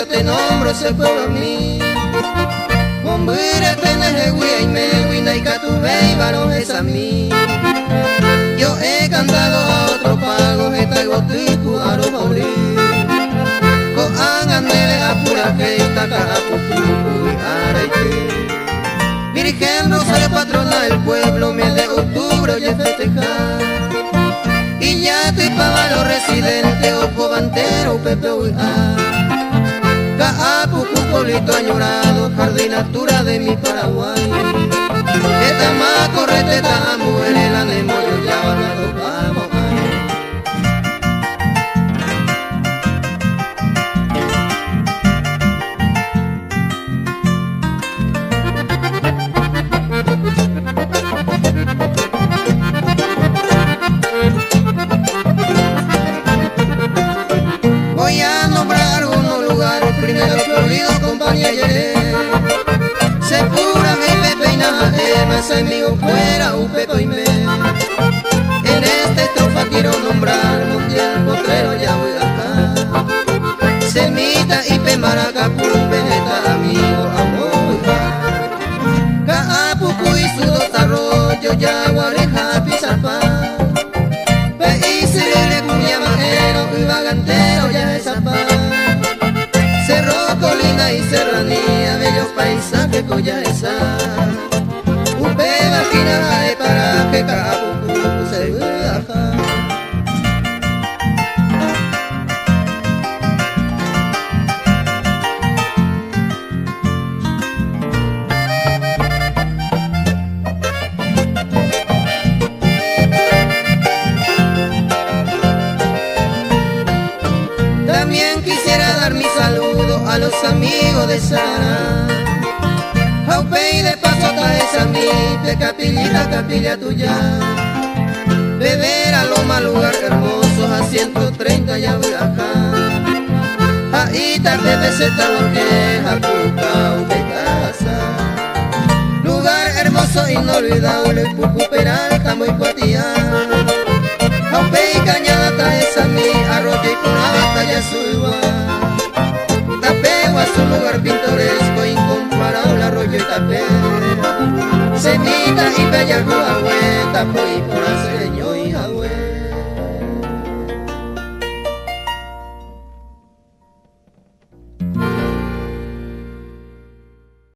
te nombro ese pueblo a mí. Bombire tenés huía y me huina y catubé y varón es a mí. Yo he cantado a otro pago, esta y botico a los paulis. Coan andele a pura que esta ca a pupupu y araite. Virgen Rosario, patrona del pueblo, miel de octubre oye festejar. Y ya te paga los residentes, o cobantero, pepe uiá. Caapucu, pueblito añorado, jardinatura de mi Paraguay. Esta más correte, esta mujer, la de mollo, ya van a los vamos. Voy a nombrar unos lugares, primero que olvido compañía se pura mi pepe y nada, más amigo fuera un pepe y me. En esta estrofa quiero nombrar Montiel Potrero, ya voy acá. Semita y pembaraca, vegeta, amigo, amor. Caapucu y su dos arroyos, ya guareja, pizapá. Y vagantero ya es zapá. Cerro, colina y serranía, bellos paisajes coya esa. Upe, vagina de paraje, Caapucu se viaja. También quisiera dar mi saludo a los amigos de Sara. Jaupe y de paso esa mite, capillita, capilla tuya. Beber a Loma, lugar hermoso, a 130 ya voy acá. Aita, te peseta, bosqueja, Pucao, de casa. Lugar hermoso, inolvidable, Pucu, Peralta, muy cotidiano. Jaupe y cañada, esa mi arroyo y punata ya suba. Tapegua es un lugar pintoresco, incomparable arroyo y tapé. Semita y bella guagüeta,